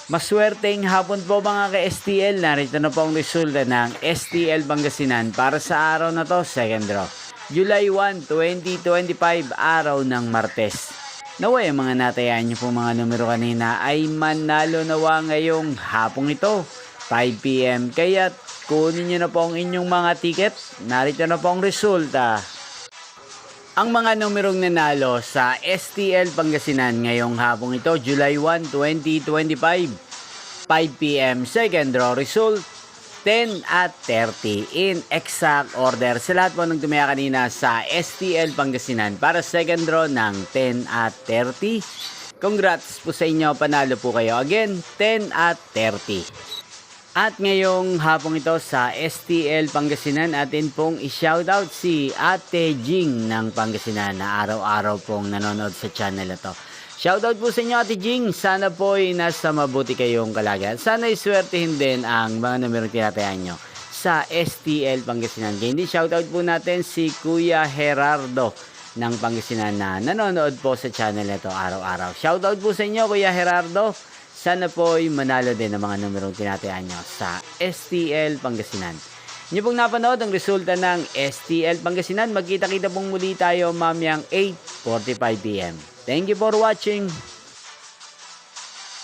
Maswerteng hapon po mga ka-STL. Narito na po ang resulta ng STL Pangasinan para sa araw na to, second draw. July 1, 2025, araw ng Martes. Naway ang mga natayan niyo po mga numero kanina ay manalo nawa ngayong hapong ito, 5 PM. Kaya kunin niyo na po ang inyong mga ticket. Narito na po ang resulta. Ang mga numerong nanalo sa STL Pangasinan ngayong hapong ito, July 1, 2025, 5 PM, second draw result, 10 at 30 in exact order. Sa lahat po nang tumaya kanina sa STL Pangasinan para second draw ng 10 at 30. Congrats po sa inyo, panalo po kayo. Again, 10 at 30. At ngayong hapong ito sa STL Pangasinan, atin pong i-shoutout si Ate Jing ng Pangasinan na araw-araw pong nanonood sa channel na to. Shoutout po sa inyo Ate Jing, sana po ay nasa mabuti kayong kalagayan. Sana iswertihin din ang mga numerong tinatayan nyo sa STL Pangasinan. Kaya hindi shoutout po natin si Kuya Gerardo ng Pangasinan na nanonood po sa channel na to araw-araw. Shoutout po sa inyo Kuya Gerardo. Sana po ay manalo din ang mga numerong tinatayaan nyo sa STL Pangasinan. Inyo pong napanood ang resulta ng STL Pangasinan. Magkita-kita pong muli tayo mamayang 8:45 PM. Thank you for watching.